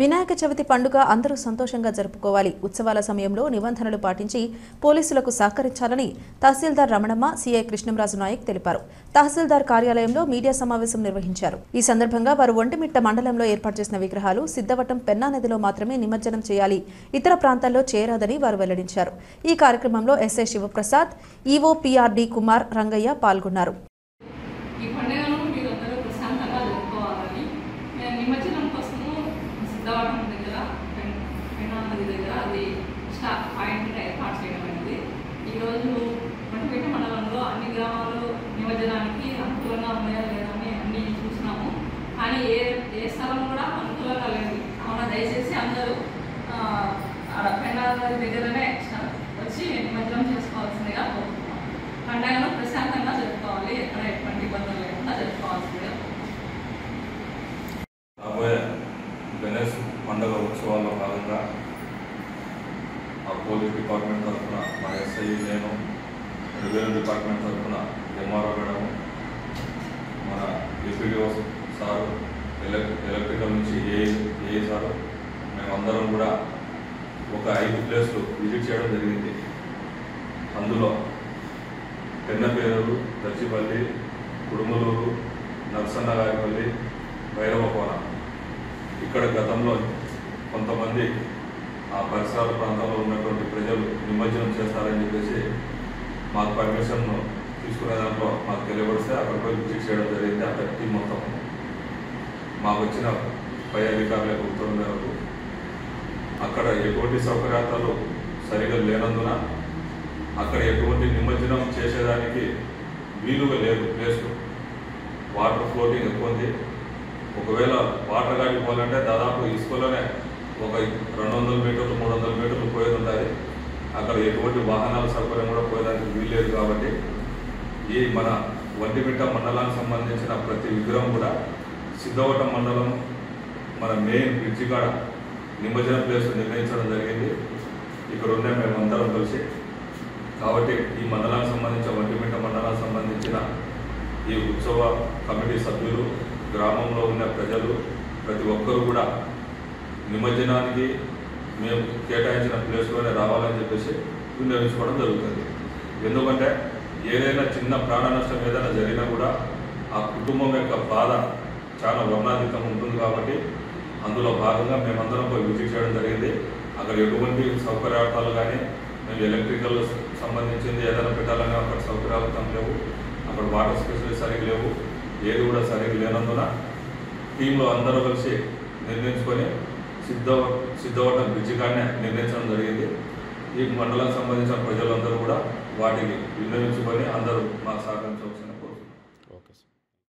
వినాయక చవితి పండుగ అందరూ సంతోషంగా జరుపుకోవాలి. ఉత్సవాల సమయంలో నిబంధనలు పాటించి పోలీసులకు సహకరించాలని తహసీల్దార్ రమణమ్మ, సీఐ కృష్ణంరాజు నాయక్ తెలిపారు. తహసీల్దార్ కార్యాలయంలో మీడియా సమావేశం నిర్వహించారు. ఈ సందర్భంగా వారు ఒంటిమిట్ట మండలంలో ఏర్పాటు చేసిన విగ్రహాలు సిద్ధవటం పెన్నా నదిలో మాత్రమే నిమజ్జనం చేయాలి, ఇతర ప్రాంతాల్లో చేయరాదని వారు వెల్లడించారు. ఈ కార్యక్రమంలో SI Shivaprasad, EO PRD Kumar, Rangaiah పాల్గొన్నారు. సిద్ధవటం దగ్గర పెన్నా నది దగ్గర అది పాయింట్ ఏర్పాటు చేయడం అనేది ఈరోజు ఒంటిమిట్ట మండలంలో అన్ని గ్రామాలు నిమజ్జనానికి అనుకూలంగా ఉన్నాయా లేదా అని అన్ని చూసినాము. కానీ ఏ స్థలం కూడా అనుకూలంగా లేదు. అవునా, దయచేసి అందరూ పెన్నా నది దగ్గరనే వచ్చి నిమజ్జనం చేసుకోవాల్సిందిగా కోరుతున్నాం. పండుగను ప్రశాంతంగా జరుపుకోవాలి, ఎక్కడ ఎటువంటి ఇబ్బందులు లేకుండా జరుపుకోవాల్సిందిగా. గణేష్ పండుగ ఉత్సవాల్లో భాగంగా ఆ పోలీస్ డిపార్ట్మెంట్ తరఫున మా ఎస్ఐ, నేను, రెవెన్యూ డిపార్ట్మెంట్ తరఫున ఎంఆర్ఓ మేడం, మన డిప్యూటీఓ సారు, ఎలక్ట్రికల్ నుంచి ఏఏ సారు, మేమందరం కూడా ఒక 5 ప్లేస్లు విజిట్ చేయడం జరిగింది. అందులో పెన్నపేరూరు, దచ్చిపల్లి, కుడుములూరు, నరసన్నగారిపల్లి, భైరవకోన. ఇక్కడ గతంలో కొంతమంది ఆ పరిసరాల ప్రాంతాల్లో ఉన్నటువంటి ప్రజలు నిమజ్జనం చేస్తారని చెప్పేసి మాకు పర్మిషన్ తీసుకునే దాంట్లో మాకు తెలియబడితే అక్కడ పోయి విజిట్ చేయడం జరిగింది. అక్కడ టీం మొత్తం మాకు వచ్చిన పై అధికారుల ఉత్తర్వుల మేరకు అక్కడ ఎటువంటి సౌకర్యాలు సరిగా లేనందున అక్కడ ఎటువంటి నిమజ్జనం చేసేదానికి వీలుగా లేదు. ప్లేస్లు వాటర్ ఫ్లోటింగ్ ఎక్కువ ఉంది. ఒకవేళ వాటర్ గాడి పోవాలంటే దాదాపు ఇసుకలోనే ఒక 200 మీటర్లు 300 మీటర్లు పోయేది ఉంటుంది. అక్కడ ఎటువంటి వాహనాల సౌకర్యం కూడా పోయేదానికి వీల్లేదు. కాబట్టి ఈ మన ఒంటిమిట్ట మండలానికి సంబంధించిన ప్రతి విగ్రహం కూడా సిద్ధవటం మండలం మన మెయిన్ బ్రిడ్జి కాడ నిమజ్జన ప్లేస్ నిర్ణయించడం జరిగింది. ఇక్కడ ఉండే మేమందరం కలిసి. కాబట్టి ఈ మండలానికి సంబంధించిన ఒంటిమిట్ట మండలానికి సంబంధించిన ఈ ఉత్సవ కమిటీ సభ్యులు, గ్రామంలో ఉన్న ప్రజలు ప్రతి ఒక్కరు కూడా నిమజ్జనానికి మేము కేటాయించిన ప్లేస్లోనే రావాలని చెప్పేసి వినియోగించుకోవడం జరుగుతుంది. ఎందుకంటే ఏదైనా చిన్న ప్రాణ నష్టం ఏదైనా జరిగినా కూడా ఆ కుటుంబం యొక్క బాధ చాలా వర్ణాధికం ఉంటుంది. కాబట్టి అందులో భాగంగా మేమందరం పోయి విజిట్ చేయడం జరిగింది. అక్కడ ఎటువంటి సౌకర్యాలు కానీ మేము ఎలక్ట్రికల్ సంబంధించింది ఏదైనా పెట్టాలని అక్కడ సౌకర్యాలు లేవు. అక్కడ వాటర్ స్పెషలిస్ట్ సరిగ్గా లేవు. ఏది కూడా సరిగ్గా లేనందున టీంలో అందరూ కలిసి నిర్ణయించుకొని సిద్ధవటం బ్రిడ్జి కాడనే నిర్ణయించడం జరిగింది. ఈ మండలానికి సంబంధించిన ప్రజలందరూ కూడా వాటికి విన్నవించుకొని అందరూ మాకు సహకరించవచ్చు.